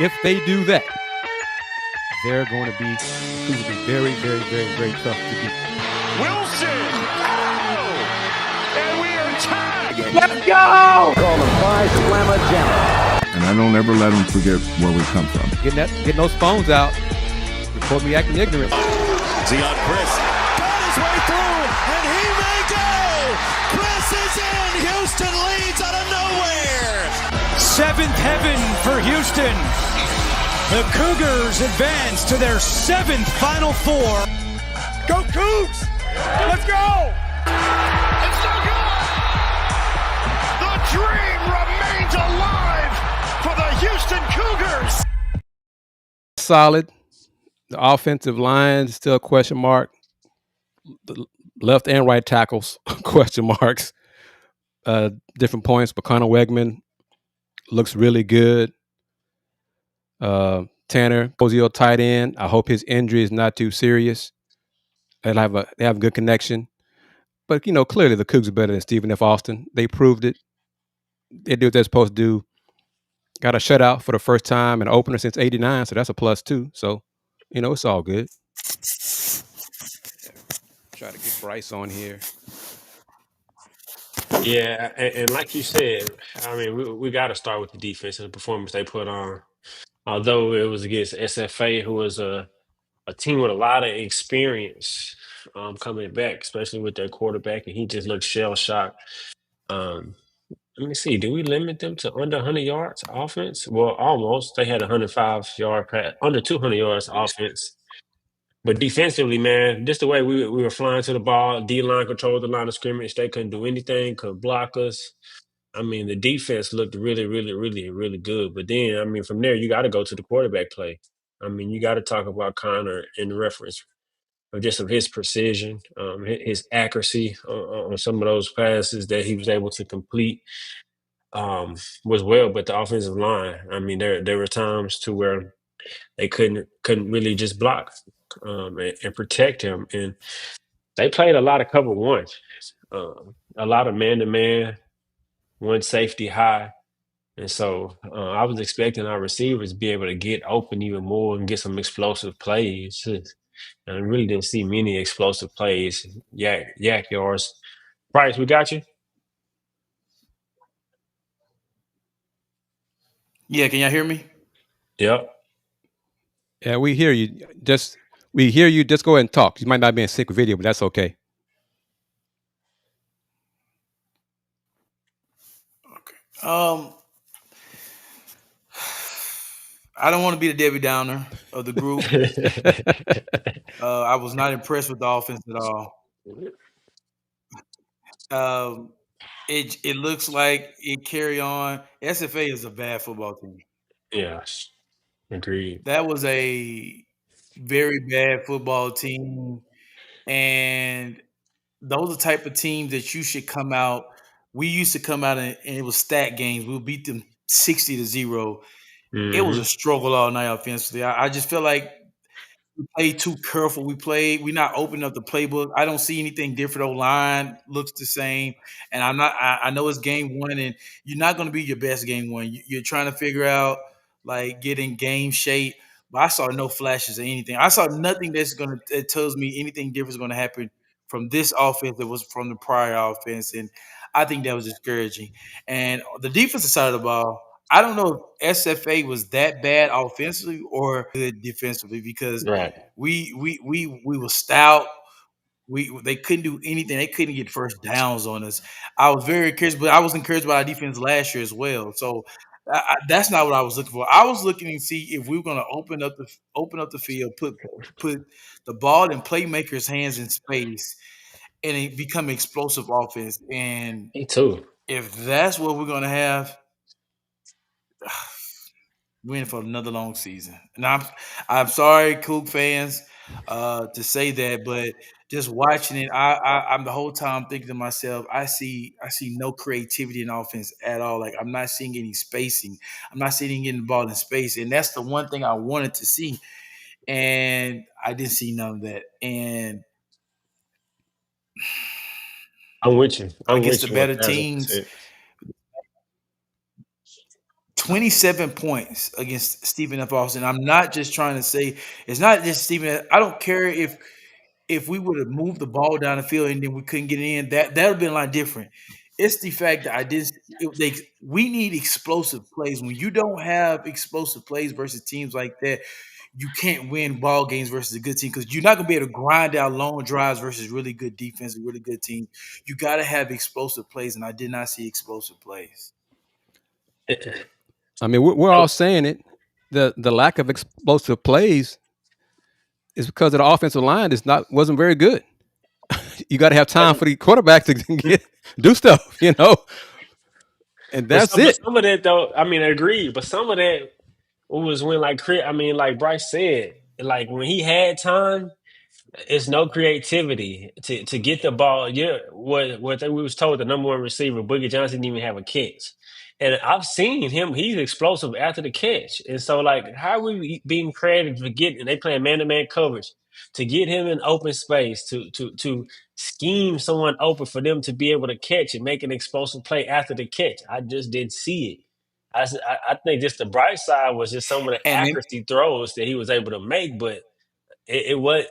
if they do that, they're going to be very, very, very, very tough to beat. Wilson! Oh! And we are tied! Let's go! Call them Bryce Beall. And I don't ever let them forget where we come from. Getting those phones out before me acting ignorant. Zion Kris got his way through, and he may go! Kris is in! Houston leads out of nowhere! Seventh heaven for Houston. The Cougars advance to their seventh Final Four. Go Coogs! Let's go! It's so good! The dream remains alive for the Houston Cougars! Solid. The offensive line is still a question mark. The left and right tackles, question marks. Different points, but Connor Wegman looks really good. Tanner Posio tight end. I hope his injury is not too serious. They have a good connection. But clearly the Cougs are better than Stephen F. Austin. They proved it. They do what they're supposed to do. Got a shutout for the first time, an opener since '89, so that's a plus too. So, it's all good. Try to get Bryce on here. Yeah, and like you said, I mean, we got to start with the defense and the performance they put on. Although it was against SFA, who was a team with a lot of experience coming back, especially with their quarterback, and he just looked shell-shocked. Let me see. Do we limit them to under 100 yards offense? Well, almost. They had 105-yard pass, under 200 yards offense. But defensively, man, just the way we were flying to the ball, D-line controlled the line of scrimmage. They couldn't do anything, could block us. I mean, the defense looked really, really, really, really good. But then, I mean, from there, you got to go to the quarterback play. I mean, you got to talk about Connor in reference of just of his precision, his accuracy on some of those passes that he was able to complete was well. But the offensive line, I mean, there were times to where they couldn't really just block and protect him. And they played a lot of cover one, a lot of man-to-man, one safety high. And so I was expecting our receivers to be able to get open even more and get some explosive plays. And I really didn't see many explosive plays. Yak yards. Bryce, we got you? Yeah, can y'all hear me? Yep. Yeah, we hear you. Just go ahead and talk. You might not be in sync with video, but that's okay. Okay. I don't want to be the Debbie Downer of the group. I was not impressed with the offense at all. It looks like it carry on. SFA is a bad football team. Yes. Agreed. That was a very bad football team. And those are the type of teams that you should come out. We used to come out and it was stat games. We'll beat them 60-0. It was a struggle all night offensively. I just feel like we played too careful. We're not opening up the playbook. I don't see anything different. O-line looks the same. And I know it's game one, and you're not going to be your best game one. You're trying to figure out, like, getting game shape. But I saw no flashes of anything. I saw nothing that tells me anything different is going to happen from this offense that was from the prior offense. And I think that was discouraging. And the defensive side of the ball, I don't know if SFA was that bad offensively or good defensively because Right. we were stout. They couldn't do anything. They couldn't get first downs on us. I was very encouraged, but I was encouraged by our defense last year as well. So that's not what I was looking for. I was looking to see if we were going to open up the field, put the ball in playmakers' hands in space, and it become an explosive offense. And Me too. if that's what we're going to have, we're in for another long season. And I'm sorry, Coug fans, to say that, but just watching it, I'm the whole time thinking to myself, I see no creativity in offense at all. Like, I'm not seeing any spacing. I'm not seeing getting the ball in space. And that's the one thing I wanted to see. And I didn't see none of that. And I'm with you. I guess the better teams, 27 points against Stephen F. Austin. I'm not just trying to say it's not just Stephen. I don't care if we would have moved the ball down the field and then we couldn't get in. That would have been a lot different. It's the fact that I didn't. We need explosive plays. When you don't have explosive plays versus teams like that, you can't win ball games versus a good team because you're not going to be able to grind out long drives versus really good defense and really good teams. You got to have explosive plays, and I did not see explosive plays. I mean, we're all saying it. The lack of explosive plays is because of the offensive line wasn't very good. You got to have time for the quarterback to do stuff, and But that's some, but it. some of that though, I mean, I agree. But some of that was when like Bryce said, like when he had time, it's no creativity to get the ball. Yeah, we was told the number one receiver, Boogie Johnson, didn't even have a catch. And I've seen him; he's explosive after the catch. And so, like, how are we being creative to get? And they playing man to man coverage to get him in open space to scheme someone open for them to be able to catch and make an explosive play after the catch. I just didn't see it. I think just the bright side was just some of the And then, accuracy throws that he was able to make, but it was.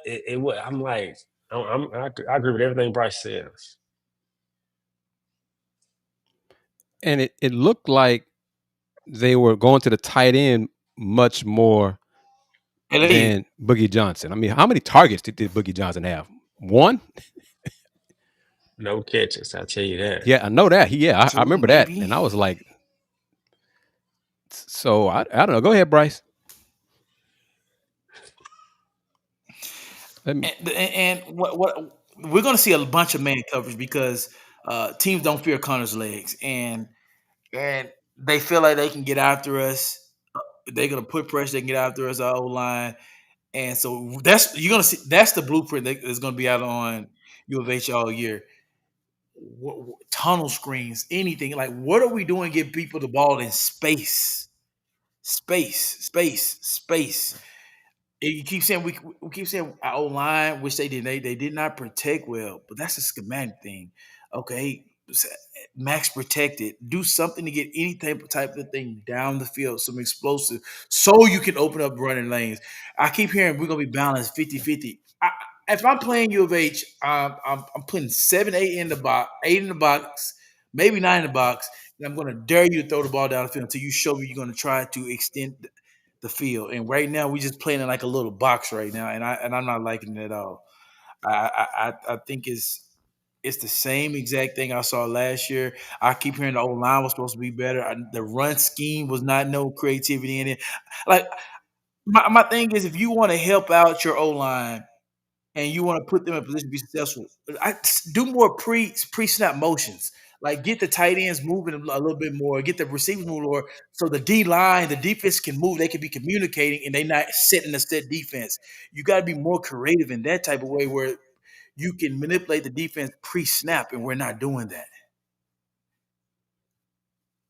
I'm like, I agree with everything Bryce said. And it looked like they were going to the tight end much more than Boogie Johnson. I mean, how many targets did Boogie Johnson have? One? No catches, I'll tell you that. Yeah, I know that. I two remember that, maybe. and I was like, so I don't know. Go ahead, Bryce. And what we're going to see a bunch of man coverage because teams don't fear Connor's legs, and they feel like they can get after us. They're going to put pressure. They can get after us, our O line, and so you're going to see that's the blueprint that's going to be out on U of H all year. Tunnel screens, anything like what are we doing? Give people the ball in space, space. You keep saying we keep saying our O line, which they did not protect well, but that's a schematic thing. Okay, max protected. Do something to get any type of thing down the field, some explosive, so you can open up running lanes. I keep hearing we're gonna be balanced 50-50. If I'm playing U of H, I'm putting 7, 8 in the box, 8 in the box, maybe 9 in the box, and I'm gonna dare you to throw the ball down the field until you show me you're gonna try to extend the field. And right now, we just playing in like a little box right now, and I'm not liking it at all. I think it's the same exact thing I saw last year. I keep hearing the old line was supposed to be better. The run scheme was not no creativity in it. Like my thing is, if you want to help out your O line and you want to put them in a position to be successful, do more pre-snap motions. Like get the tight ends moving a little bit more, get the receivers moving more, so the D line, the defense can move. They can be communicating, and they not setting a set defense. You got to be more creative in that type of way where you can manipulate the defense pre-snap, and we're not doing that.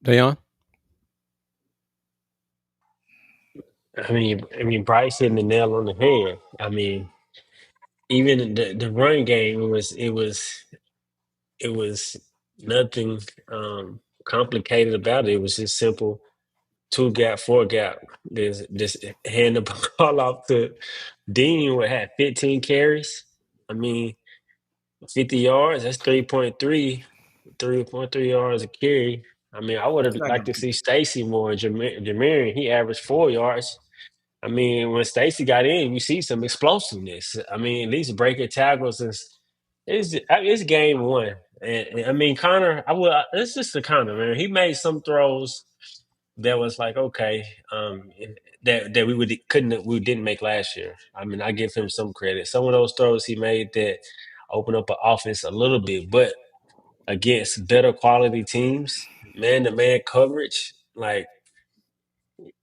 Dayon? I mean, Bryce hitting the nail on the head. I mean, even the run game it was nothing complicated about it. It was just simple two gap, four gap. There's just hand the ball off to Dean would have 15 carries. I mean, 50 yards, that's 3.3 yards a carry. I mean, I would have It's not liked gonna to be. see Stacy more. Jamarian, he averaged 4 yards. I mean, when Stacy got in, you see some explosiveness. I mean, at least breaking tackles it's game one. And I mean, Connor, it's just a Connor, man. He made some throws that was like, okay, that we didn't make last year. I mean, I give him some credit. Some of those throws he made that open up an offense a little bit, but against better quality teams, man to man coverage, like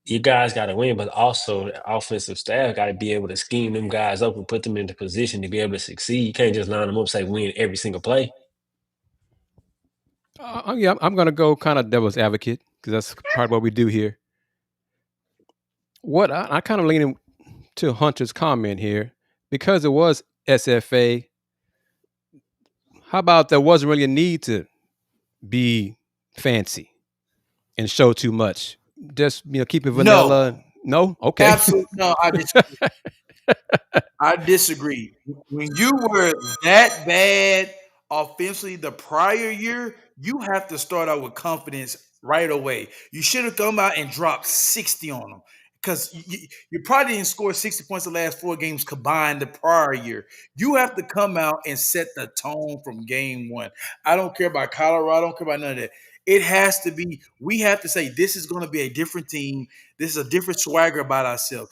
you guys got to win, but also the offensive staff got to be able to scheme them guys up and put them into position to be able to succeed. You can't just line them up, say win every single play. Yeah, I'm going to go kind of devil's advocate because that's part of what we do here. What I kind of leaning to Hunter's comment here because it was SFA. How about there wasn't really a need to be fancy and show too much just keep it No, vanilla? No, okay. absolutely no. I disagree. When you were that bad offensively the prior year, you have to start out with confidence right away. You should have come out and dropped 60 on them because you probably didn't score 60 points the last 4 games combined the prior year. You have to come out and set the tone from game one. I don't care about Colorado. I don't care about none of that. It has to be, we have to say, this is going to be a different team. This is a different swagger about ourselves.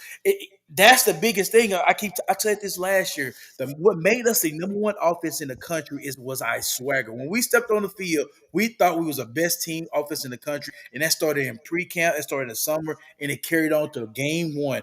That's the biggest thing. I said this last year. What made us the number one offense in the country was our swagger. When we stepped on the field, we thought we was the best team offense in the country, and that started in pre-camp, it started in the summer, and it carried on to game one.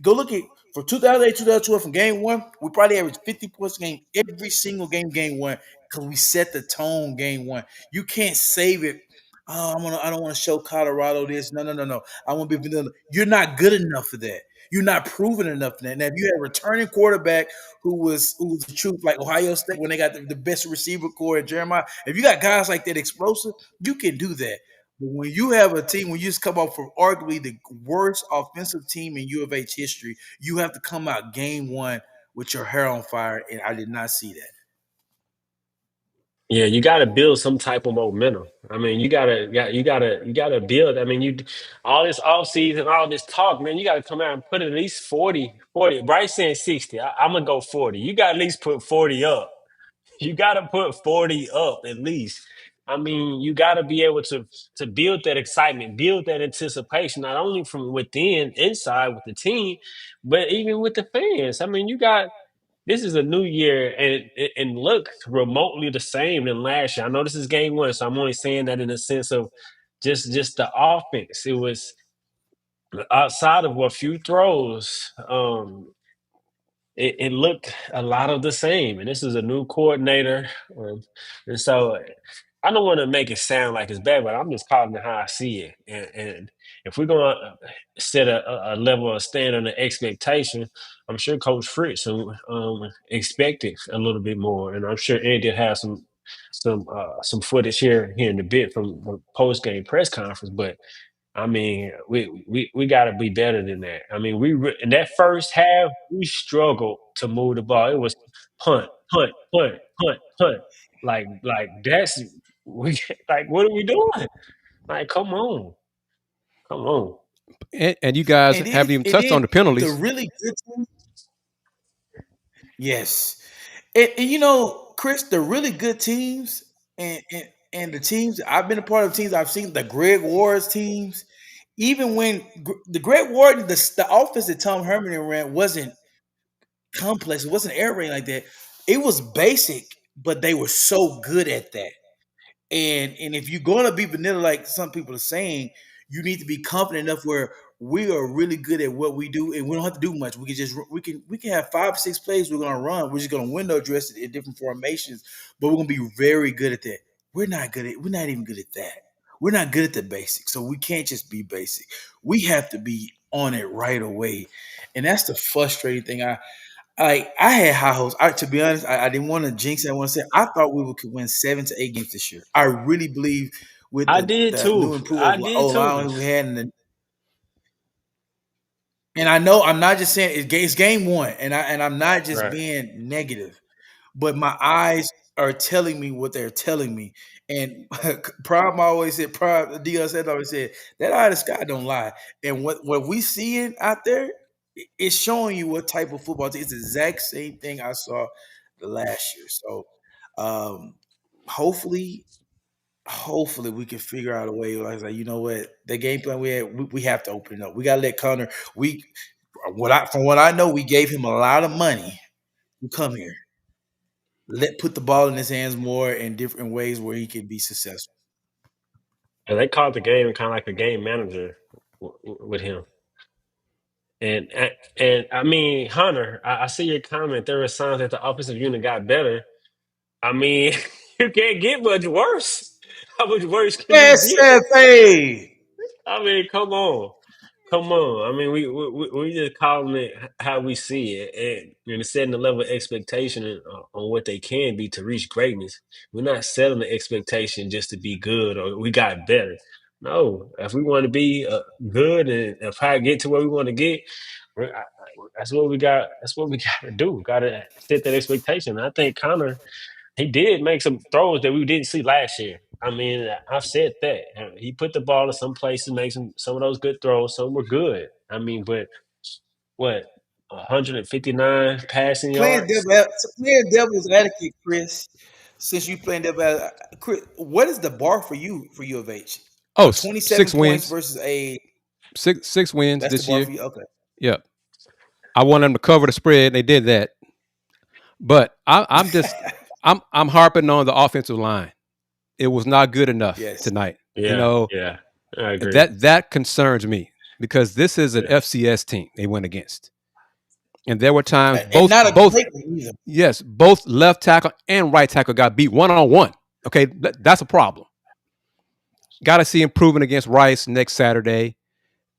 Go look at for 2008, 2012 from game one, we probably averaged 50 points a game every single game one, because we set the tone game one. You can't save it. Oh, I don't want to show Colorado this. No, no, no, no. I want to be vanilla. You're not good enough for that. You're not proven enough for that. Now, if you had a returning quarterback who was the truth, like Ohio State when they got the best receiver core at Jeremiah, if you got guys like that explosive, you can do that. But when you have a team, when you just come off from arguably the worst offensive team in U of H history, you have to come out game one with your hair on fire, and I did not see that. Yeah, you got to build some type of momentum. I mean, you gotta build. I mean, all this offseason, all this talk, man, you got to come out and put at least 40. Bryce saying 60. I'm gonna go 40. You got to at least put 40 up. You got to put 40 up at least. I mean, you got to be able to build that excitement, build that anticipation, not only from within, inside with the team, but even with the fans. I mean, this is a new year and it looks remotely the same than last year. I know this is game one, so I'm only saying that in the sense of just the offense. It was outside of a few throws. It looked a lot of the same. And this is a new coordinator. And so I don't want to make it sound like it's bad, but I'm just calling it how I see it. And if we're going to set a level of standard and expectation, I'm sure Coach Fritz expected a little bit more. And I'm sure Andy has some footage here in a bit from the post game press conference. But I mean, we got to be better than that. I mean, in that first half, we struggled to move the ball. It was punt, punt, punt, punt, punt. Like that's we like what are we doing? Like, come on. And you guys And then, haven't even and touched on then the the penalties. really good teams, yes. And Chris, the really good teams and the teams I've been a part of teams I've seen, the Greg Ward's teams, even when the Greg Ward, the offense that Tom Herman ran wasn't complex, it wasn't air raid like that. It was basic, but they were so good at that. And if you're gonna be vanilla, like some people are saying, you need to be confident enough where we are really good at what we do, and we don't have to do much. We can have 5 or 6 plays we're gonna run. We're just gonna window dress it in different formations, but we're gonna be very good at that. We're not even good at that. We're not good at the basics, so we can't just be basic. We have to be on it right away, and that's the frustrating thing. I had high hopes. To be honest, I didn't want to jinx it. I want to say I thought could win 7 to 8 games this year. I really believe with I the, did the too. new I improvement of did O too. line we had, and I know I'm not just saying it's game one, and I'm not just Right. being negative, but my eyes are telling me what they're telling me. And Prime always said, Prime Dion said always said that eye of the sky don't lie. And what we seeing out there, it's showing you what type of football team. It's the exact same thing I saw the last year. So um, hopefully, hopefully we can figure out a way. Like, you know what, the game plan we had, we have to open it up. We got to let Connor. From what I know, we gave him a lot of money to come here. Put the ball in his hands more in different ways where he can be successful. And they called the game kind of like a game manager with him. And I mean, Hunter, I see your comment. There were signs that the offensive unit got better. I mean, you can't get much worse. How much worse can you get? SFA. I mean, come on, come on. I mean, we just calling it how we see it, and setting the level of expectation on what they can be to reach greatness. We're not setting the expectation just to be good or we got better. No, if we want to be good and if I get to where we want to get, that's what we got. That's what we got to do. Got to set that expectation. I think Connor, he did make some throws that we didn't see last year. I mean, I've said that he put the ball in some places, made some of those good throws. Some were good. I mean, but what 159 passing yards? Playing devil's advocate, Chris. Since you playing devil's, Chris, what is the bar for you for U of H? Oh, A 27 six points wins. versus a Six wins that's the this bar year. for you. Okay. Yep. I want them to cover the spread. They did that. But I'm harping on the offensive line. It was not good enough Yes. tonight. Yeah, yeah, I agree. That concerns me because this is an Yeah. FCS team they went against. And there were times And not a both great one either. yes, both left tackle and right tackle got beat 1-on-1. Okay, that's a problem. Got to see improvement against Rice next Saturday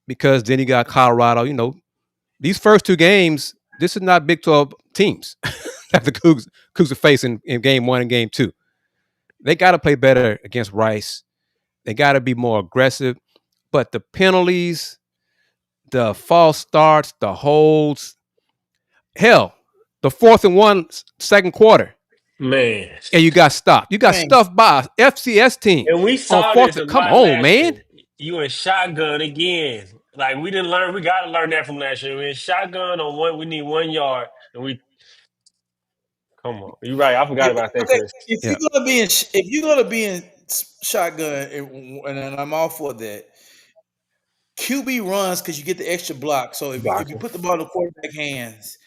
because then you got Colorado. These first two games, this is not Big 12 teams that the Cougs are facing in game 1 and game 2. They got to play better against Rice. They got to be more aggressive. But the penalties, the false starts, the holds, hell, the 4th-and-1 second quarter, Man, and you got stopped. You got Man, stuffed by a FCS team and we on saw fourth. this a Come lot on, last man. year. You in shotgun again. Like we didn't learn. We got to learn that from last year. We in shotgun on one. We need 1 yard, and we come on. You're right. I forgot about that, okay, Chris. if Yeah, you're gonna be in shotgun, and I'm all for that. QB runs because you get the extra block. So if you Blocking. put the ball in the quarterback hands,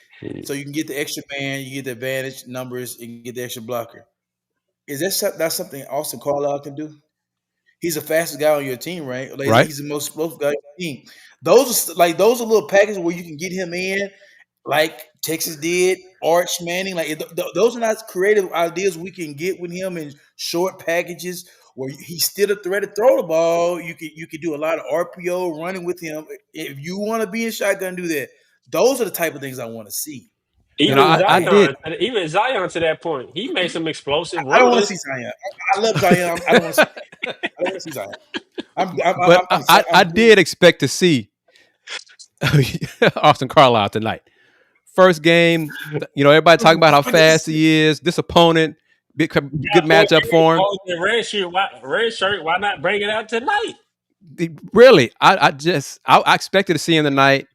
so you can get the extra man, you get the advantage numbers, and you get the extra blocker. Is that's something Austin Carlisle can do? He's the fastest guy on your team, right? Like right. he's the most explosive guy on your team. Those are little packages where you can get him in, like Texas did, Arch Manning. Like those are not creative ideas we can get with him in short packages where he's still a threat to throw the ball. You could do a lot of RPO running with him. If you want to be in shotgun, do that. Those are the type of things I want to see. Even I did, Zion, even Zion to that point, he made some explosive I don't want to see runs. Zion. I love Zion. I don't want to see. I don't want to see Zion. but I I'm did expect to see Austin Carlisle tonight. First game, everybody talking about how fast he is. This opponent, good Got matchup for him. red shirt. Red shirt. Why not bring it out tonight? Really, I expected to see him tonight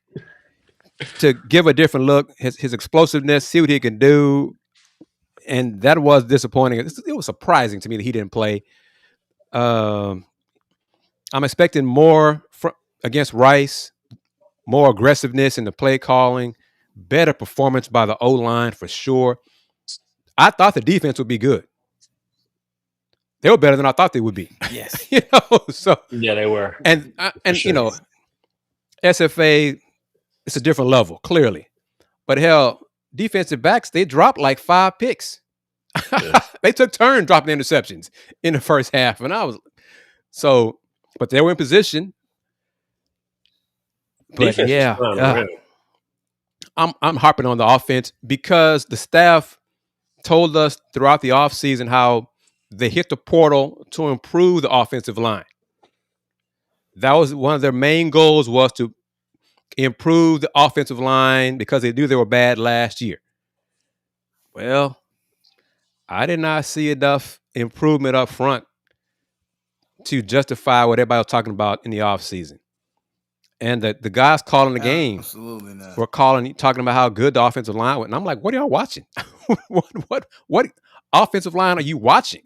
to give a different look, his explosiveness, see what he can do, and that was disappointing. It was surprising to me that he didn't play. Um, I'm expecting more against Rice, more aggressiveness in the play calling, better performance by the O line for sure. I thought the defense would be good. They were better than I thought they would be. yes. So Yeah, they were. and Sure. SFA, it's a different level, clearly. But hell, defensive backs, they dropped like 5 picks. Yeah. They took turns dropping interceptions in the first half. And but they were in position. But Defense was yeah, flying around. I'm harping on the offense because the staff told us throughout the offseason how they hit the portal to improve the offensive line. That was one of their main goals, was to improve the offensive line because they knew they were bad last year. Well, I did not see enough improvement up front to justify what everybody was talking about in the offseason. And the guys calling the game Absolutely not. were talking about how good the offensive line was. And I'm like, what are y'all watching? what offensive line are you watching?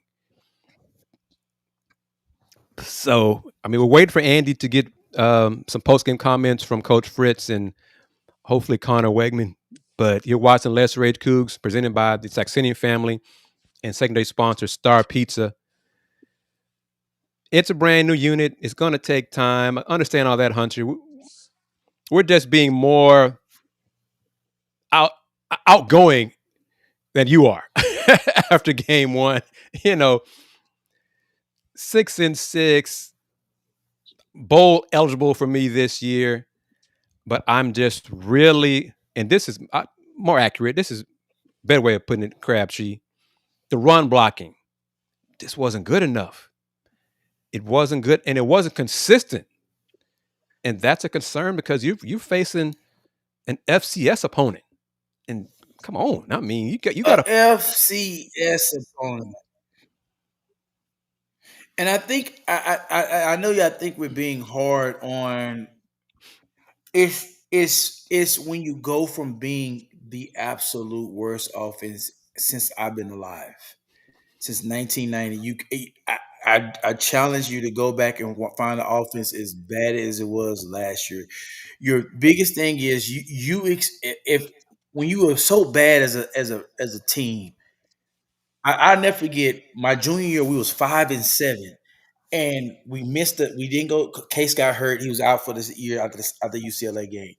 So, I mean, we're waiting for Andy to get some post-game comments from Coach Fritz and hopefully Connor Wegman. But you're watching Lesser Age Coogs, presented by the Saxenian Family and secondary sponsor Star Pizza. It's a brand new unit. It's going to take time. I understand all that, Hunter. We're just being more outgoing than you are after game 1. 6-6, bowl eligible for me this year. But I'm just really, and this is more accurate. This is a better way of putting it, Crabtree. The run blocking just wasn't good enough. It wasn't good, and it wasn't consistent, and that's a concern because you're facing an FCS opponent. And come on, I mean, you got A to. FCS opponent. And I think I know y'all think we're being hard on it's when you go from being the absolute worst offense since I've been alive, since 1990. I challenge you to go back and find the offense as bad as it was last year. Your biggest thing is if when you were so bad as a team. I never forget my junior year. We was 5-7, and we missed it. We didn't go. Case got hurt. He was out for this year after the UCLA game.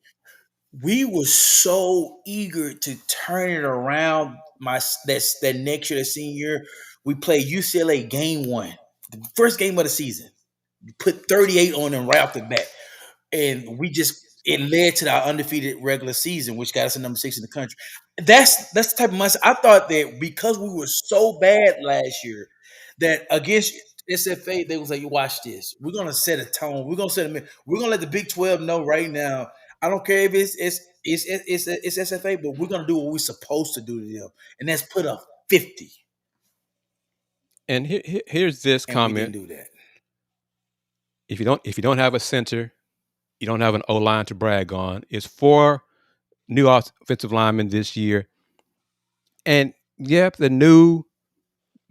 We were so eager to turn it around. That next year, the senior year, we played UCLA game one, the first game of the season. We put 38 on them right off the bat, and it led to our undefeated regular season, which got us to number 6 in the country. That's the type of mindset. I thought that because we were so bad last year, that against SFA, they was like, "You watch this. We're gonna set a tone. We're gonna set a. We're gonna let the Big 12 know right now. I don't care if it's SFA, but we're gonna do what we're supposed to do to them, and that's put up 50." And here's this And we comment: didn't do that. if you don't have a center, you don't have an O line to brag on. It's 4 new offensive linemen this year, and yep, they're new,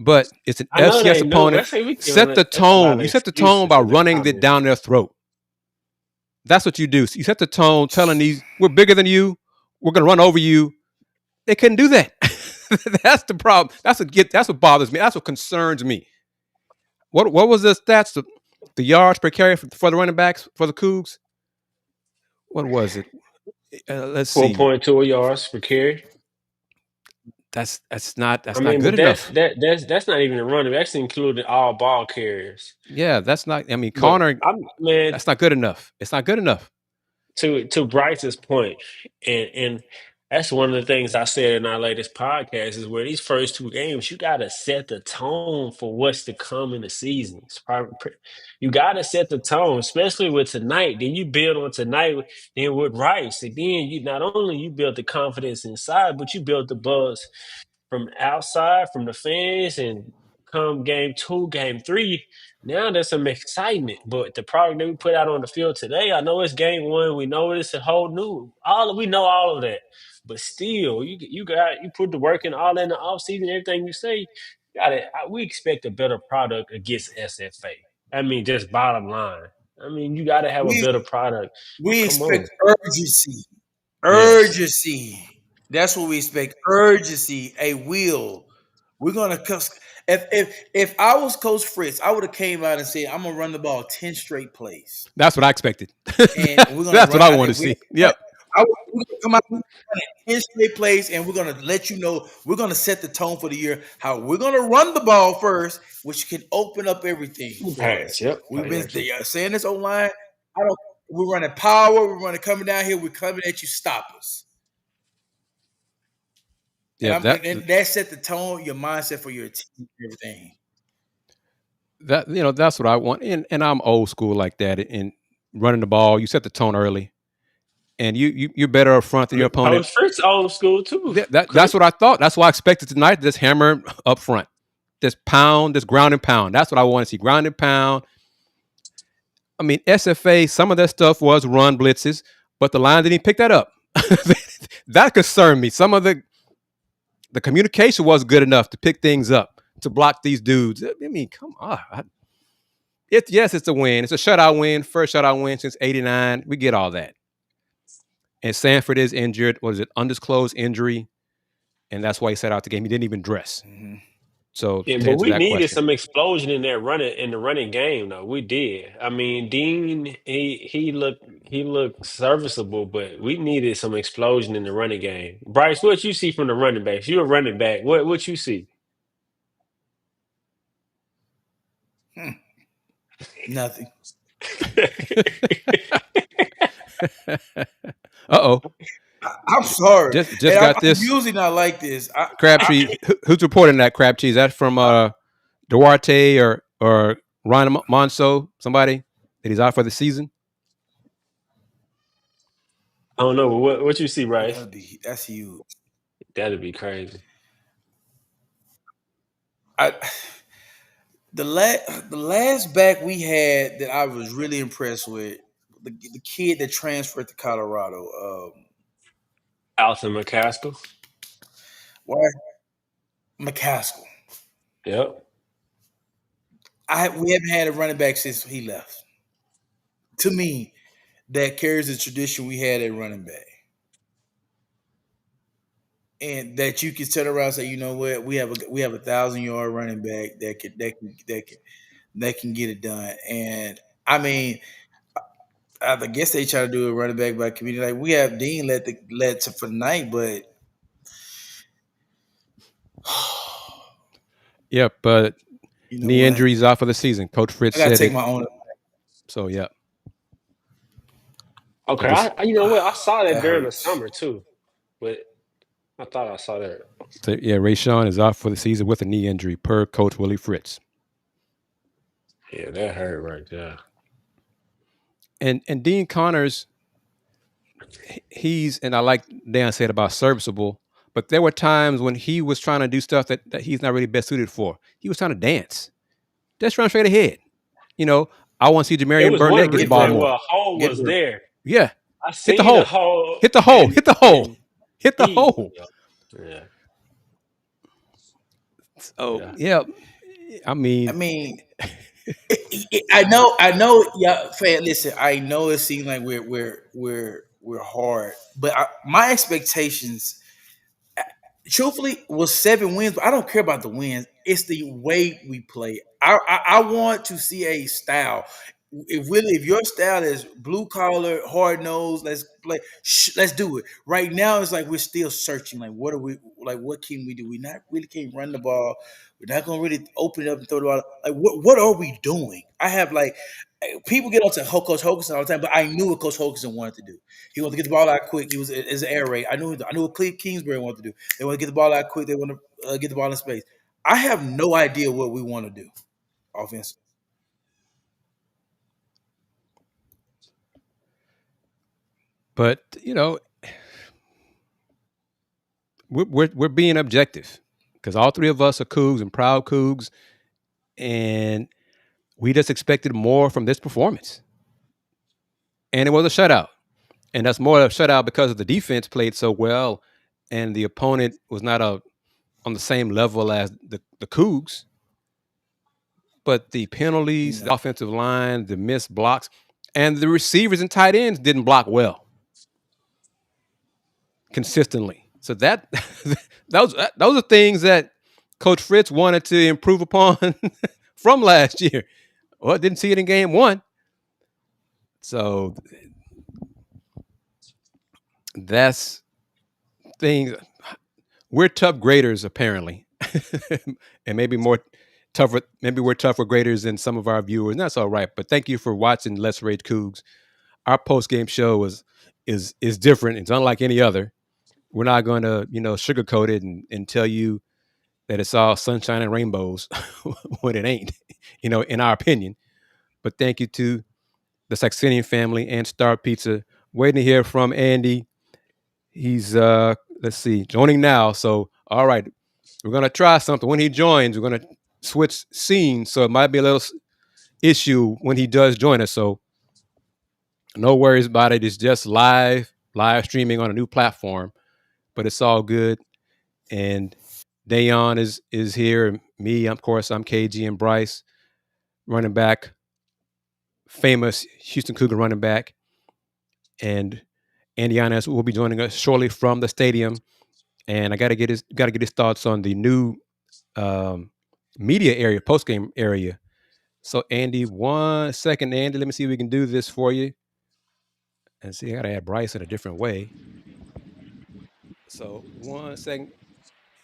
but it's an I know FCS they know, but I opponent. say we Set the that's a lot tone. of You set the tone excuses by in the running it comments. down their throat. That's what you do. You set the tone, telling these we're bigger than you. We're going to run over you. They couldn't do that. That's the problem. That's what bothers me. That's what concerns me. What was the stats? The yards per carry for the running backs for the Cougs? What was it? Let's see. 4.2 yards per carry. That's I not mean, good but enough. that's not even a running. That's including all ball carriers. Yeah, that's not. I mean, But Connor, man, that's not good enough. It's not good enough. to Bryce's point, and that's one of the things I said in our latest podcast is where these first 2 games, you got to set the tone for what's to come in the season. You got to set the tone, especially with tonight. Then you build on tonight, then with Rice, and then you not only you build the confidence inside, but you build the buzz from outside, from the fans, and come game 2, game 3. Now there's some excitement, but the product that we put out on the field today, I know it's game 1. We know it's a whole new. We know all of that, but still, you put the work in all in the offseason. Everything you say, you got it. We expect a better product against SFA. I mean, just bottom line. I mean, you got to have a We better product. we Come expect on, urgency. yes. Urgency. That's what we expect. Urgency. A will. We're gonna if I was Coach Fritz, I would have came out and said, "I'm gonna run the ball 10 straight plays, That's what I expected. and we're gonna That's what run." I want to see. Yep. We're gonna come out and run 10 straight plays, and we're gonna let you know we're gonna set the tone for the year. How we're gonna run the ball first, which can open up everything for Pass. us. Yep. We've been Pass. saying this online. I don't. We're running power. We're running coming down here. We're coming at you. Stop us. Yeah. And that set the tone, your mindset for your team, everything. That's what I want. And I'm old school like that. And running the ball, you set the tone early, and you're better up front than your opponent. Coach Fritz old school too. That's what I thought. That's what I expected tonight. This hammer up front, this pound, this ground and pound. That's what I want to see. Ground and pound. I mean, SFA. Some of that stuff was run blitzes, but the line didn't pick that up. That concerned me. Some of the communication was good enough to pick things up, to block these dudes. I mean, come on. Yes, it's a win. It's a shutout win. First shutout win since '89. We get all that. And Sanford is injured. What is it? Undisclosed injury, and that's why he sat out the game. He didn't even dress. Mm-hmm. So Yeah, to but answer we that needed question, some explosion in the running game though. We did. I mean, Dean he looked serviceable, but we needed some explosion in the running game. Bryce, what you see from the running backs? You're a running back. What you see? Nothing. uh-oh, I'm sorry, just and got I'm this. usually not like this. Crabtree, who's reporting that? Crabtree, is that from Duarte or Ryan Monso, somebody that he's out for the season. I don't know, but what you see, Bryce? That's huge. That'd be crazy. I the last back we had that I was really impressed with the kid that transferred to Colorado. Alton McCaskill. Why McCaskill? Yep. We haven't had a running back since he left. To me, that carries the tradition we had at running back, and that you can turn around and say, you know what, we have 1,000-yard running back that can get it done. And I mean, I guess they try to do a running back by community. Like we have Dean led to for the night, but Yep, but you know knee what? injuries out for the season. Coach Fritz I gotta said take it. my own. So yeah, Okay, but this you know what? I saw that That during the hurts. summer too, but I thought I saw that. so, yeah, Rayshawn is out for the season with a knee injury per Coach Willie Fritz. Yeah, that hurt right there. And Dean Connors, he's and I like Dan said about serviceable, but there were times when he was trying to do stuff that he's not really best suited for. He was trying to dance. Just run straight ahead. You know, I want to see It Jamarian was one Burnett get the Get ball replay burnt. where more. a hole Get was burnt. there. Yeah. I Hit the seen the hole. hole, Hit the hole. Hit the hole. and Hit the he, hole. yeah, Oh, yeah. yeah. I I mean, mean, I know. Yeah, fan. Listen, I know it seems like we're hard, but my expectations, truthfully, was 7 wins. But I don't care about the wins. It's the way we play. I want to see a style. If your style is blue collar, hard nose, let's play. Let's do it. Right now, it's like we're still searching. Like, what are we? Like, what can we do? We not really can't run the ball. We're not gonna really open it up and throw the ball. Like, what are we doing? I have like people get onto Coach Hoganson all the time, but I knew what Coach Hoganson wanted to do. He wanted to get the ball out quick. He was his air raid. I knew what Kingsbury wanted to do. They want to get the ball out quick. They want to get the ball in space. I have no idea what we want to do offense. but you know, we're being objective because all three of us are Cougs and proud Cougs, and we just expected more from this performance. And it was a shutout. And that's more of a shutout because the defense played so well and the opponent was not on the same level as the Cougs. But the penalties, the offensive line, the missed blocks, and the receivers and tight ends didn't block well consistently. So those are things that Coach Fritz wanted to improve upon from last year. Well, didn't see it in game one. So that's things. We're tough graders apparently, and maybe more tougher. Maybe we're tougher graders than some of our viewers. And that's all right. But thank you for watching Let's Rage Cougs. Our post game show is different. It's unlike any other. We're not going to sugarcoat it and tell you that it's all sunshine and rainbows when it ain't. In our opinion. But thank you to the Saxenian family and Star Pizza. Waiting to hear from Andy. He's let's see, joining now. So all right, we're gonna try something. When he joins, we're gonna switch scenes. So it might be a little issue when he does join us. So no worries about it. It's just live streaming on a new platform, but it's all good. And Dayon is here. Me, of course, I'm KG and Bryce, running back, famous Houston Cougar running back, and Andy Yanez will be joining us shortly from the stadium. And I got to get his thoughts on the new um, media area, post game area. So Andy, 1 second, Andy. Let me see if we can do this for you. And see, I got to add Bryce in a different way. So 1 second,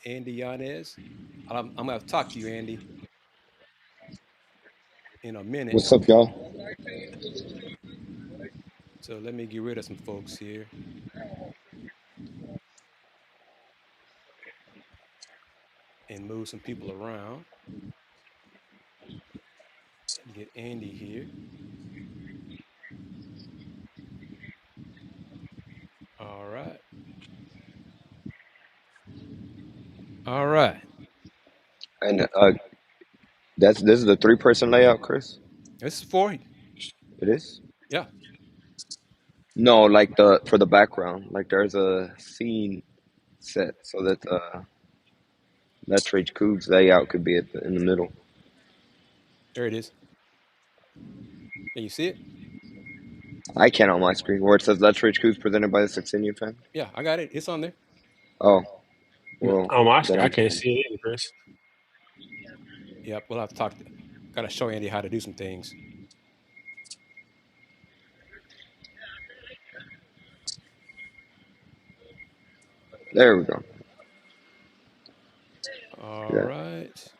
Andy Yanez. I'm going to talk to you, Andy, in a minute. What's up, y'all? So let me get rid of some folks here and move some people around. Get Andy here. All right. All right. And this is the 3-person layout, Chris. This is for you. It is. Yeah. No, like the for the background, like there's a scene set so that Let's Rage Coogs layout could be in the middle. There it is. Can you see it? I can't on my screen where it says Let's Rage Coogs presented by the Saxenian Family. Yeah, I got it. It's on there. Oh, well, On my then screen, I can't see it either, Chris. Yep. We'll have to talk. Got to show Andy how to do some things. There we go. All Yeah. right.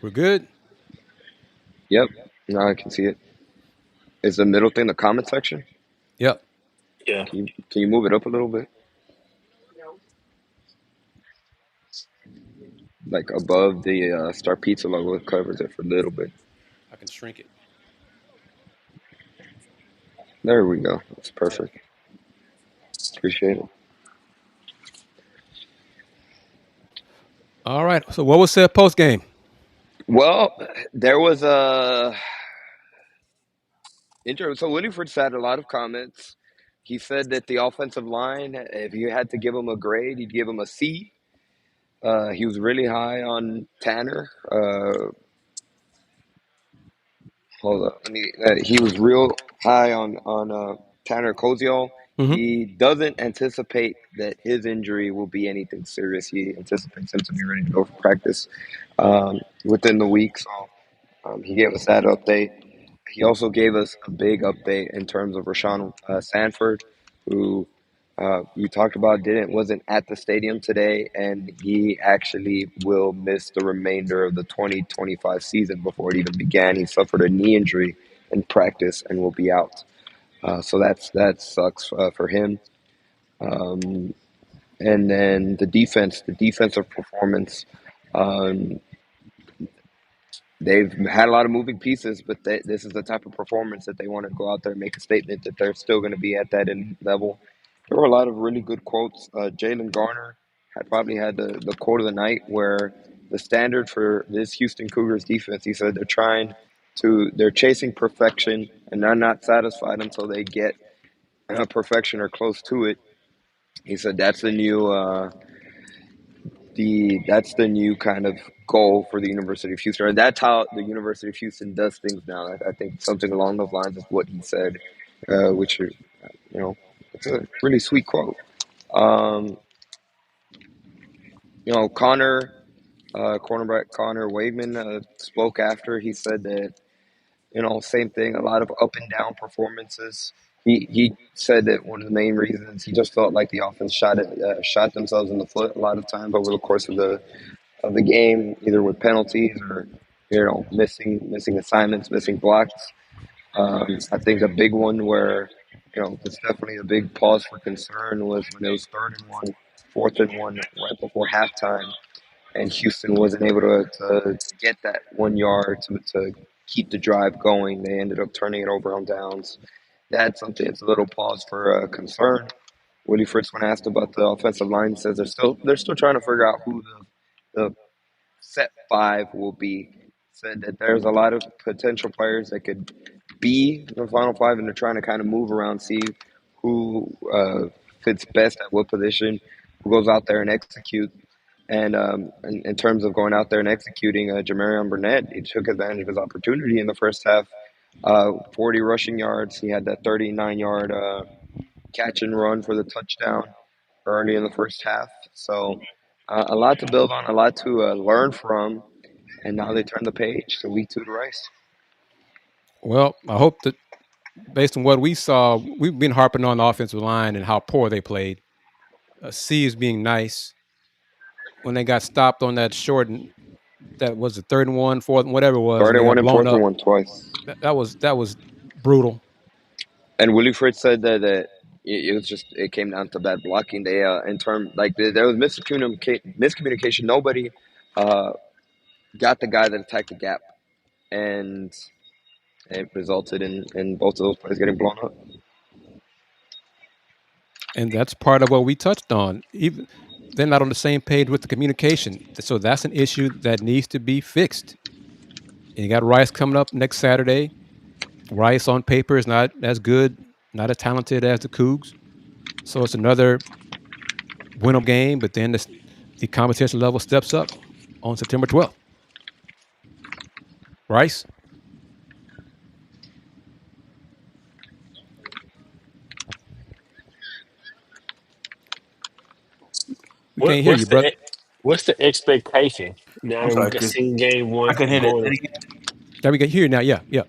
We're good. Yep. Now I can see it. Is the middle thing the comment section? Yep. Yeah. Can you move it up a little bit? Like above the Star Pizza logo, it covers it for a little bit. I can shrink it. There we go. That's perfect. Appreciate it. All right. So what was said post game? Well, there was a intro. So Winifred had a lot of comments. He said that the offensive line, if you had to give him a grade, he'd give him a C. He was really high on Tanner. Hold up. He was real high on Tanner Koziol. Mhm. He doesn't anticipate that his injury will be anything serious. He anticipates him to be ready to go for practice within the week. So he gave us that update. He also gave us a big update in terms of Rashawn Sanford, who you talked about wasn't at the stadium today, and he actually will miss the remainder of the 2025 season before it even began. He suffered a knee injury in practice and will be out. So that sucks for him. And then the defensive performance. They've had a lot of moving pieces, but this is the type of performance that they want to go out there and make a statement that they're still going to be at that elite level. There were a lot of really good quotes. Jalen Garner probably had the quote of the night, where the standard for this Houston Cougars defense, he said they're chasing perfection and they're not satisfied until they get perfection or close to it. He said that's the new kind of goal for the University of Houston. And that's how the University of Houston does things now. I think something along those lines is what he said, which are, it's a really sweet quote. Cornerback Connor Waveman spoke after. He said that, same thing, a lot of up and down performances. He said that one of the main reasons he just felt like the offense shot themselves in the foot a lot of times over the course of the game, either with penalties or missing assignments, missing blocks. I think a big one where it's definitely a big pause for concern was when it was 3rd and 1, 4th and 1 right before halftime, and Houston wasn't able to get that 1 yard to keep the drive going. They ended up turning it over on downs. That's something that's a little pause for concern. Willie Fritz, when asked about the offensive line, says they're still trying to figure out who the set 5 will be. Said that there's a lot of potential players that could be the final 5, and they're trying to kind of move around, see who fits best at what position, who goes out there and execute. And in terms of going out there and executing, Jamarion Burnett, he took advantage of his opportunity in the first half. 40 rushing yards. He had that 39-yard catch and run for the touchdown early in the first half. So a lot to build on, a lot to learn from, and now they turn the page to week 2 to Rice. Well, I hope that based on what we saw, we've been harping on the offensive line and how poor they played. C is being nice. When they got stopped on that short, that was the 3rd and 1, 4th, whatever it was, 3rd and they and 1 got and blown 4th up. and 1 twice. That was brutal. And Willie Fritz said that it came down to bad blocking. They in term like there was miscommunication. Nobody got the guy that attacked the gap, and it resulted in both of those plays getting blown up. And that's part of what we touched on. Even they're not on the same page with the communication. So that's an issue that needs to be fixed. And you got Rice coming up next Saturday. Rice on paper is not as good, not as talented as the Cougs. So it's another winnable game, but then the competition level steps up on September 12th. Rice? We can't hear you, brother. What's the expectation now I'm that sorry, we've Chris. seen game I one couldn't hear that. going? Say it again. Yeah, we can hear you now. Yeah, yeah.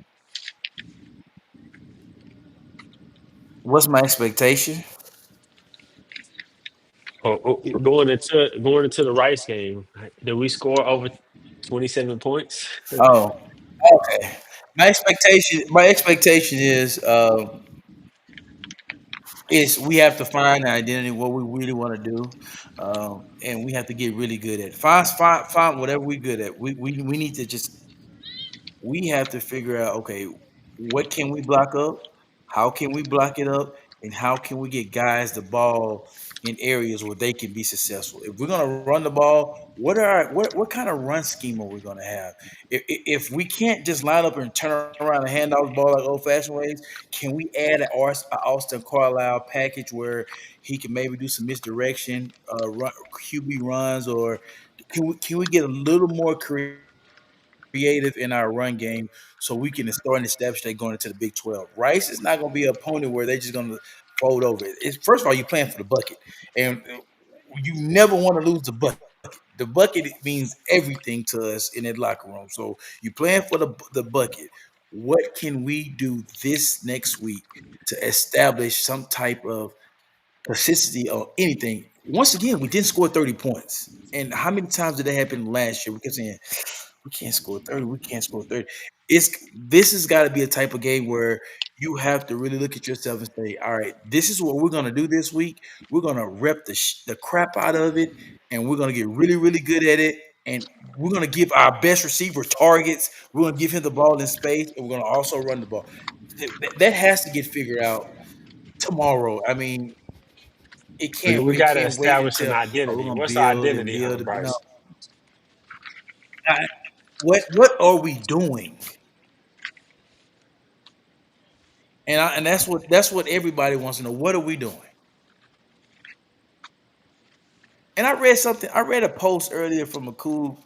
What's my expectation? Going into the Rice game, did we score over 27 points? Oh, okay. My expectation is we have to find an identity what we really want to do, and we have to get really good at it. Find whatever we're good at. We need to just we have to figure out, okay, what can we block up? How can we block it up? And how can we get guys the ball in areas where they can be successful? If we're gonna run the ball, what kind of run scheme are we gonna have? If we can't just line up and turn around and hand off the ball like old fashioned ways, can we add an Austin Carlisle package where he can maybe do some misdirection, QB runs, or can we get a little more creative in our run game so we can start in the steps they going into the Big 12. Rice is not going to be an opponent where they're just going to fold over. First of all, you're playing for the bucket, and you never want to lose the bucket. The bucket means everything to us in that locker room. So you're playing for the bucket. What can we do this next week to establish some type of consistency or anything? Once again, we didn't score 30 points. And how many times did that happen last year? We kept saying, we can't score 30. We can't score 30. This has got to be a type of game where you have to really look at yourself and say, all right, this is what we're going to do this week. We're going to rep the crap out of it, and we're going to get really, really good at it. And we're going to give our best receiver targets. We're going to give him the ball in space, and we're going to also run the ball. That has to get figured out tomorrow. I mean, it can't We it got to can't wait establish an until we're identity. gonna What's the build and identity, build. Bryce? I- what are we doing? And that's what everybody wants to know. What are we doing? And I read a post earlier from a cool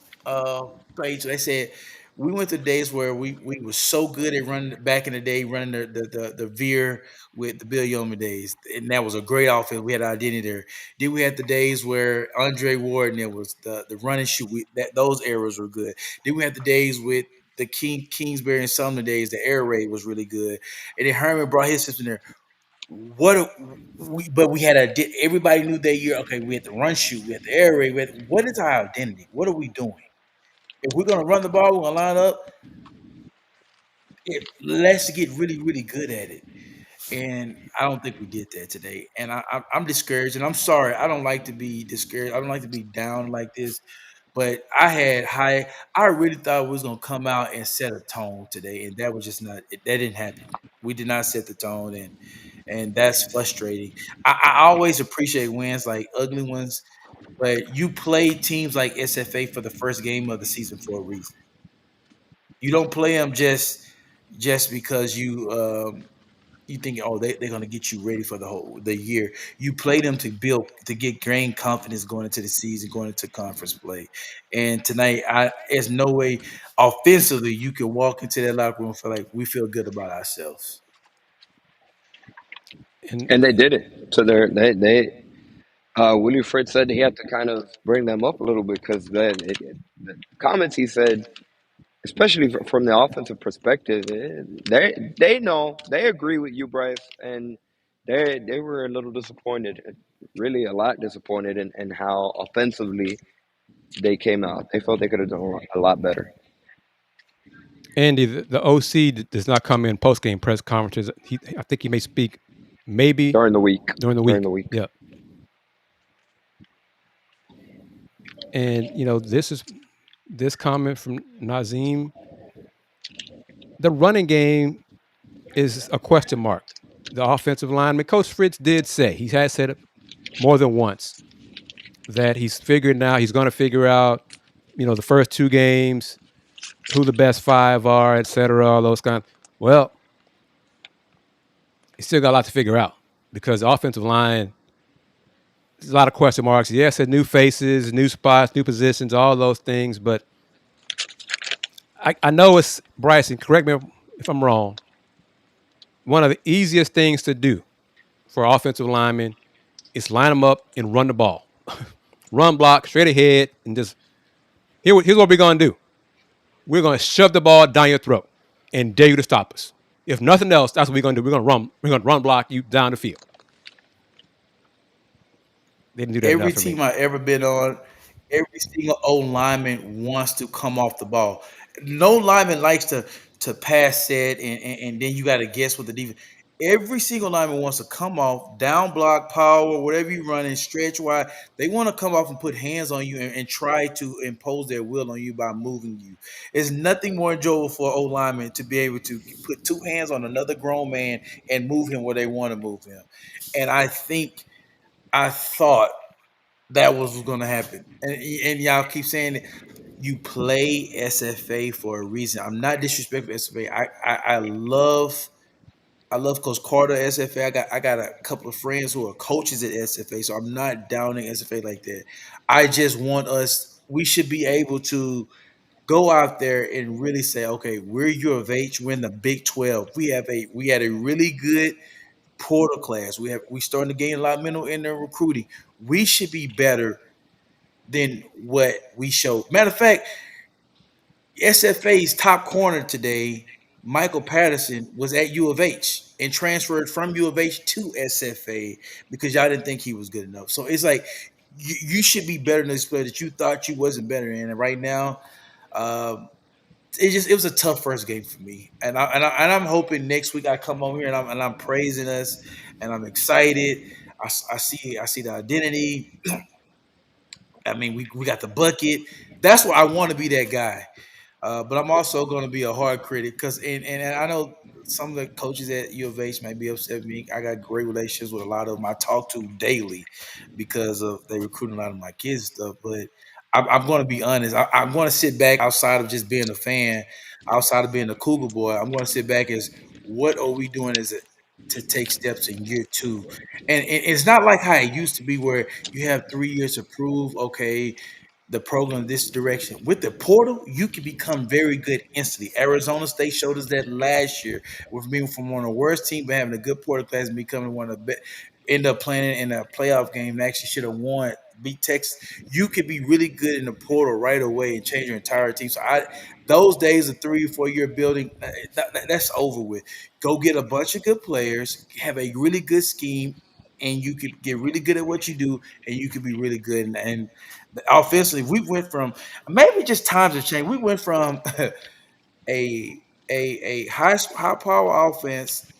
page. They said we went to days where we were so good at running back in the day, running the veer with the Bill Yeoman days, and that was a great offense. We had identity there. Then we had the days where Andre Ward and it was the run and shoot. Those eras were good. Then we had the days with the Kingsbury and Sumner days. The air raid was really good, and then Herman brought his system there. But we had everybody knew that year. Okay, we had the run shoot, we had the air raid. What is our identity? What are we doing? If we're gonna run the ball, we're gonna line up. Let's get really, really good at it. And I don't think we did that today. And I'm discouraged. And I'm sorry. I don't like to be discouraged. I don't like to be down like this. But I really thought we was gonna come out and set a tone today, and that was just not. That didn't happen. We did not set the tone, and that's frustrating. I always appreciate wins like ugly ones, but you play teams like SFA for the first game of the season for a reason. You don't play them just because you think, oh, they're gonna get you ready for the year. You play them to gain confidence going into the season, going into conference play. And tonight, there's no way offensively you can walk into that locker room and feel like we feel good about ourselves. And they did it. So Willie Fritz said he had to kind of bring them up a little bit because the comments he said, especially from the offensive perspective, they know they agree with you, Bryce, and they were a little disappointed, really a lot disappointed in how offensively they came out. They felt they could have done a lot better. Andy, the OC does not come in post-game press conferences. I think he may speak maybe during the week. during the During week. the week. Yeah. And this comment from Nazim. The running game is a question mark. The offensive lineman, Coach Fritz did say, he has said it more than once, that he's going to figure out, the first two games, who the best five are, et cetera, all those kind. Well, he still got a lot to figure out because the offensive line, there's a lot of question marks. Yes, new faces, new spots, new positions, all those things. But I know it's Bryson. Correct me if I'm wrong. One of the easiest things to do for offensive linemen is line them up and run the ball, run block straight ahead, and just here's what we're gonna do. We're gonna shove the ball down your throat and dare you to stop us. If nothing else, that's what we're gonna do. We're gonna run. We're gonna run block you down the field. They didn't do that Every enough for team me. I ever been on, every single old lineman wants to come off the ball. No lineman likes to pass set and then you got to guess what the defense. Every single lineman wants to come off, down block, power, whatever you run in, stretch wide. They want to come off and put hands on you and try to impose their will on you by moving you. It's nothing more enjoyable for an old lineman to be able to put two hands on another grown man and move him where they want to move him. And I thought that was going to happen. And y'all keep saying it. You play SFA for a reason. I'm not disrespectful SFA. I love Coach Carter at SFA. I got a couple of friends who are coaches at SFA, so I'm not downing SFA like that. I just want us. We should be able to go out there and really say, okay, we're U of H. We're in the Big 12. We had a really good portal class. We starting to gain a lot of mental in their recruiting. We should be better than what we showed. Matter of fact, SFA's top corner today, Michael Patterson, was at U of H and transferred from U of H to SFA because y'all didn't think he was good enough. So it's like you should be better than this player that you thought you wasn't better in. And right now, um, it was a tough first game for me, and I'm hoping next week I come over here and I'm praising us, and I'm excited. I see the identity. I mean, we got the bucket. That's why I want to be that guy. But I'm also going to be a hard critic because, and I know some of the coaches at U of H might be upset with me. I got great relationships with a lot of them. I talk to daily because of they recruiting a lot of my kids and stuff. But I'm going to be honest. I'm going to sit back outside of just being a fan, outside of being a Cougar boy. I'm going to sit back as what are we doing as a to take steps in year two, and it's not like how it used to be where you have 3 years to prove. Okay, the program this direction. With the portal, you can become very good instantly. Arizona State showed us that last year with being from one of the worst teams, but having a good portal class and becoming one of the best. End up playing in a playoff game and actually should have won, beat Texas. You could be really good in the portal right away and change your entire team. So those days of 3 or 4 year building, that's over with. Go get a bunch of good players, have a really good scheme, and you could get really good at what you do, and you could be really good. And offensively, we went from maybe just times have changed. We went from a high power offense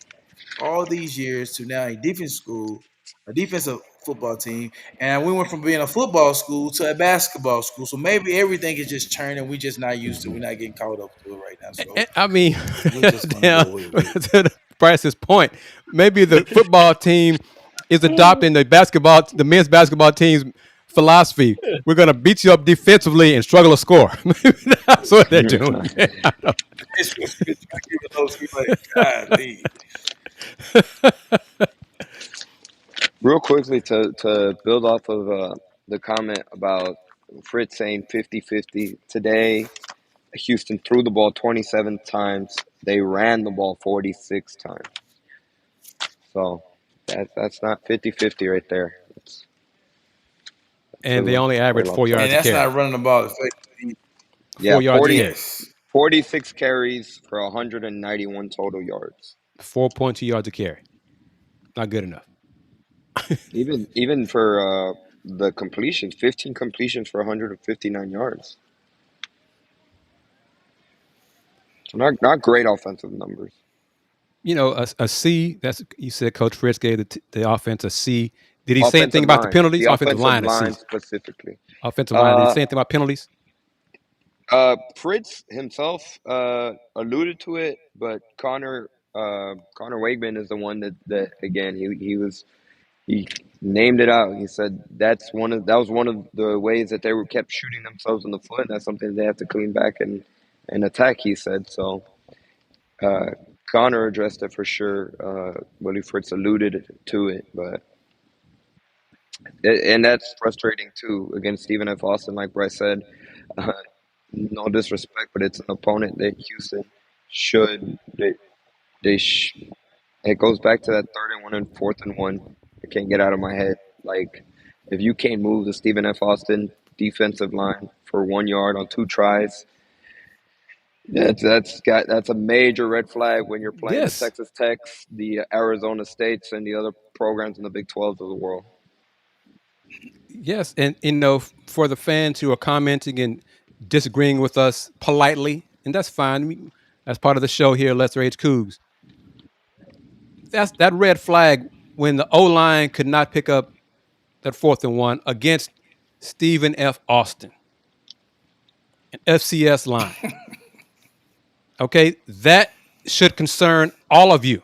all these years to now a defensive football team, and we went from being a football school to a basketball school. So maybe everything is just churning. We're just not used to. We're not getting caught up to it right now. So I mean, we're just gonna down go with it. to Bryce's point, maybe the football team is adopting the men's basketball team's philosophy. We're going to beat you up defensively and struggle to score. Maybe that's what they're doing. Golly. Real quickly to build off of the comment about Fritz saying 50-50. Today, Houston threw the ball 27 times. They ran the ball 46 times. So that's not 50-50 right there. And they only average 4 yards And a that's carry. not running the ball effectively. 4 yards a 40, carry. Yes. 46 carries for 191 total yards. 4.2 yards a carry. Not good enough. Even for the completions, 15 completions for 159 yards. So not great offensive numbers. a C. That's you said. Coach Fritz gave the offense a C. Did he say anything Offensive about the line, penalties? the Offensive offensive line a C. line specifically. Offensive line. Did he Uh, say anything about penalties? Fritz himself alluded to it, but Connor Wegman is the one that again he named it out. He said that was one of the ways that they were kept shooting themselves in the foot, and that's something they have to clean back and attack. He said so. Uh, Connor addressed it for sure. Willie Fritz alluded to it, but and that's frustrating too against Stephen F. Austin, like Bryce said. Uh, no disrespect, but it's an opponent that Houston should they it goes back to that 3rd and 1 and 4th and 1. I can't get out of my head. Like if you can't move the Stephen F. Austin defensive line for 1 yard on 2 tries, that's a major red flag when you're playing the Yes. Texas Techs, the Arizona States, and the other programs in the Big 12 of the world. Yes, and for the fans who are commenting and disagreeing with us politely, and that's fine. That's part of the show here. Let's Rage Coogs. That's that red flag when the O line could not pick up that 4th and 1 against Stephen F. Austin, an FCS line. Okay, that should concern all of you,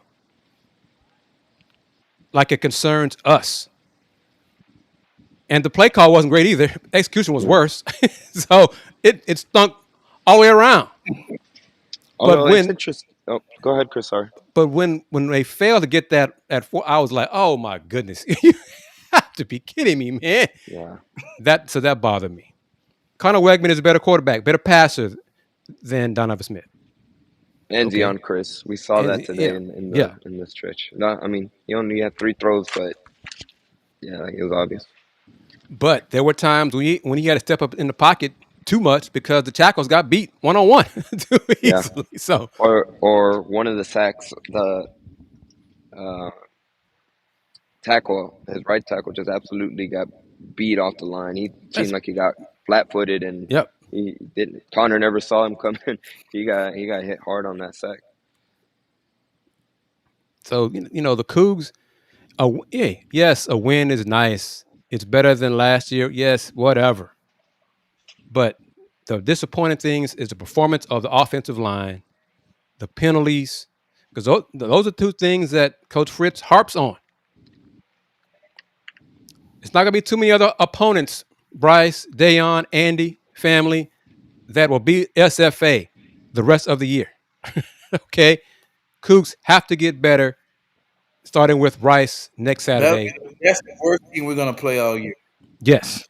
like it concerns us. And the play call wasn't great either. Execution was worse. So it stunk all the way around. Although it's interesting. Oh, go ahead, Chris. Sorry. But when they failed to get that at 4, I was like, oh my goodness. You have to be kidding me, man. Yeah. So that bothered me. Connor Wegman is a better quarterback, better passer than Donovan Smith. And Okay. Deion Chris. We saw that today in the stretch. No, I mean, he only had 3 throws, but yeah, like it was obvious. But there were times when he had to step up in the pocket too much because the tackles got beat 1-on-1 too easily. Yeah. So or one of the sacks, the tackle, his right tackle, just absolutely got beat off the line. He seemed like he got flat-footed, and he didn't. Connor never saw him coming. He got hit hard on that sack. So the Cougs. Yes, a win is nice. It's better than last year. Yes, whatever. But the disappointing things is the performance of the offensive line, the penalties, because those are 2 things that Coach Fritz harps on. It's not going to be too many other opponents, Bryce, Dayon, Andy, family, that will be SFA the rest of the year. Okay? Coogs have to get better, starting with Bryce next Saturday. That's the worst team we're going to play all year. Yes.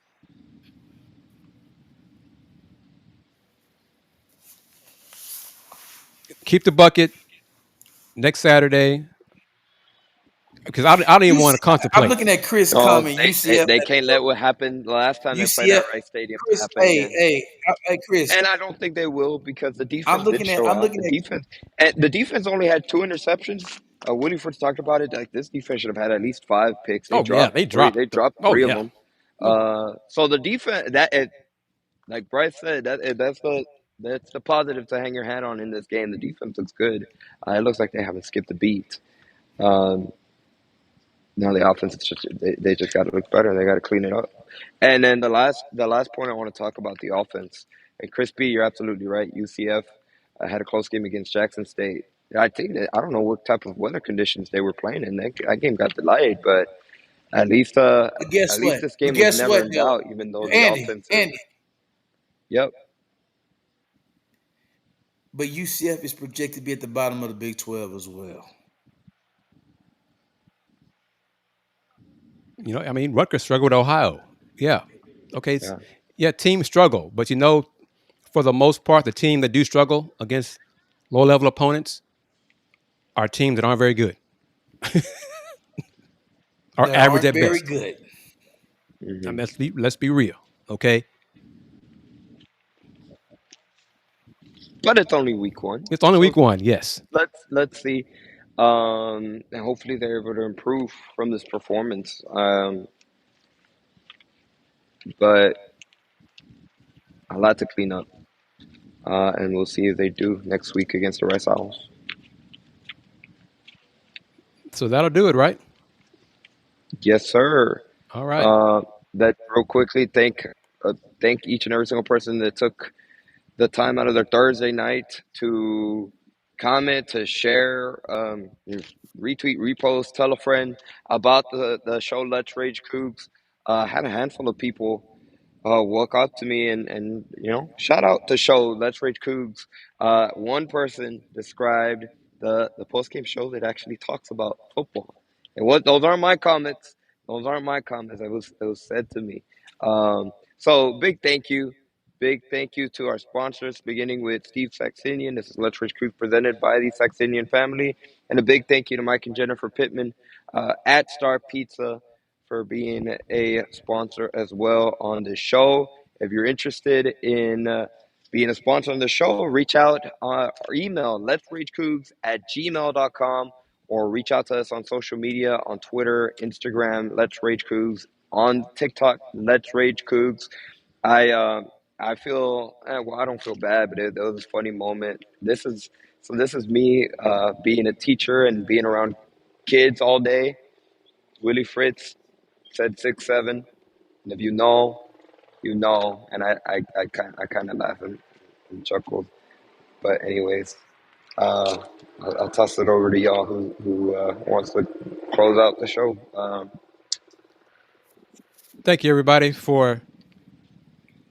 Keep the bucket next Saturday. Because I don't even want to contemplate. I'm looking at Chris comment. They can't let what happened last time they played at Rice Stadium happen again. Hey, Chris. And I don't think they will because the defense did show out. The defense only had 2 interceptions. Willie Fritz talked about it. Like this defense should have had at least 5 picks. They dropped 3 of them. So the defense like Bryce said, that's the positive to hang your hat on in this game. The defense looks good. It looks like they haven't skipped a beat. Now the offense they just got to look better. They got to clean it up. And then the last point I want to talk about the offense. And Kris B, you're absolutely right. UCF had a close game against Jackson State. I don't know what type of weather conditions they were playing in. That game got delayed, but at least this game was never in doubt, even though the offense. Yep. But UCF is projected to be at the bottom of the Big 12 as well. I mean, Rutgers struggled with Ohio. Yeah. Okay. Teams struggle. But, for the most part, the team that do struggle against low-level opponents are teams that aren't very good. Are average at best. Very good. Mm-hmm. I mean, let's be real. Okay. But it's only week 1. It's only week 1, yes. Let's see. And hopefully they're able to improve from this performance. But a lot to clean up. And we'll see if they do next week against the Rice Owls. So that'll do it, right? Yes, sir. All right. Uh, that real quickly, thank each and every single person that took the time out of their Thursday night to comment, to share, retweet, repost, tell a friend about the show Let's Rage Coogs. Had a handful of people walk up to me and shout out to show Let's Rage Coogs. One person described the post game show that actually talks about football. And what those aren't my comments. Those aren't my comments. It was said to me. So big thank you to our sponsors, beginning with Steve Saxenian. This is Let's Rage Coogs presented by the Saxenian Family, and a big thank you to Mike and Jennifer Pittman at Star Pizza for being a sponsor as well on the show. If you're interested in being a sponsor on the show, reach out or email let'sragecoogs@gmail.com, or reach out to us on social media on Twitter, Instagram, Let's Rage Coogs, on TikTok, Let's Rage Coogs. I feel well. I don't feel bad, but it was a funny moment. This is me being a teacher and being around kids all day. Willie Fritz said 6'7", and if you know, you know. And I kind of laugh and chuckled. But anyways, I'll toss it over to y'all who wants to close out the show. Thank you, everybody, for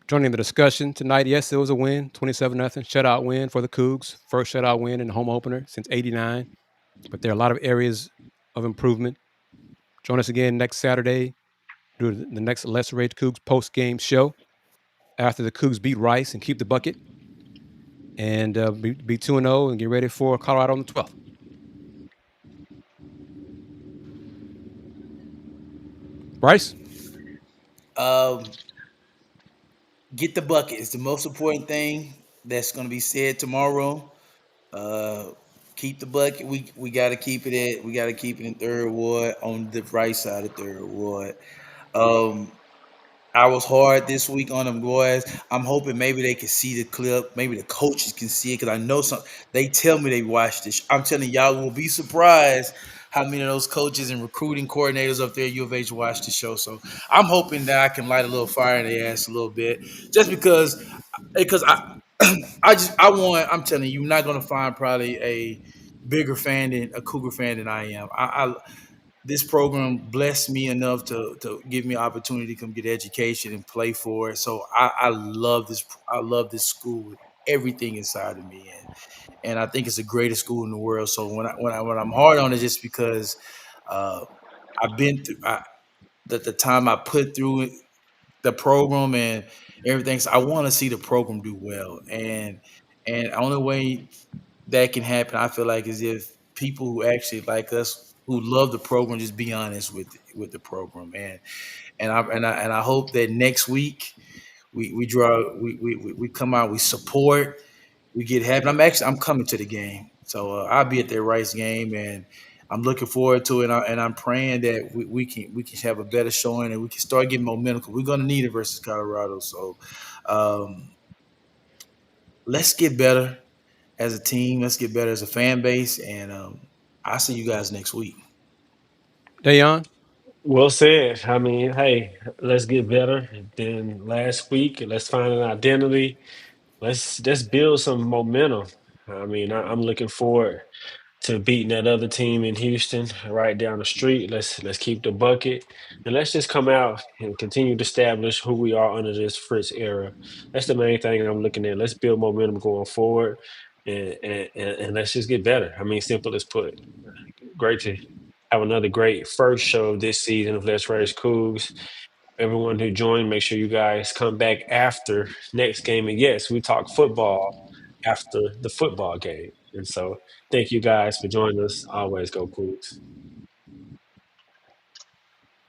joining the discussion tonight. Yes, it was a win, 27-0 shutout win for the Cougs. First shutout win in the home opener since '89. But there are a lot of areas of improvement. Join us again next Saturday. Do the next Let's Rage Cougs post-game show after the Cougs beat Rice and keep the bucket. And be 2-0 and get ready for Colorado on the 12th. Bryce? Get the bucket. It's the most important thing that's going to be said tomorrow. Keep the bucket. We got to keep it at. We got to keep it in third ward on the right side of third ward. I was hard this week on them boys. I'm hoping maybe they can see the clip. Maybe the coaches can see it because I know some. They tell me they watched this. I'm telling y'all, will be surprised how many of those coaches and recruiting coordinators up there at U of H watch the show. So I'm hoping that I can light a little fire in their ass a little bit, just because I I'm telling you, you're not gonna find probably a bigger fan than a Cougar fan than I am. This program blessed me enough to give me an opportunity to come get education and play for it. So I love this. I love this school with everything inside of me, and I think it's the greatest school in the world. So when I'm hard on it, just because I've been through the time I put through it, the program and everything. So I want to see the program do well, and the only way that can happen, I feel like, is if people who actually like us, who love the program, just be honest with the program, and I hope that next week we come out, we support, we get happy. I'm coming to the game, so I'll be at that Rice game, and I'm looking forward to it, and I'm praying that we can have a better showing and we can start getting momentum. 'Cause we're going to need it versus Colorado, so um, let's get better as a team. Let's get better as a fan base, and I'll see you guys next week. Dayon? Well said. I mean, hey, let's get better than last week. Let's find an identity. Let's build some momentum. I mean, I'm looking forward to beating that other team in Houston right down the street. Let's keep the bucket, and let's just come out and continue to establish who we are under this Fritz era. That's the main thing I'm looking at. Let's build momentum going forward, and let's just get better. I mean, simple as put. Great to have another great first show this season of Let's Race Coogs. Everyone who joined, make sure you guys come back after next game. And yes, we talk football after the football game. And so thank you guys for joining us. Always go Coogs.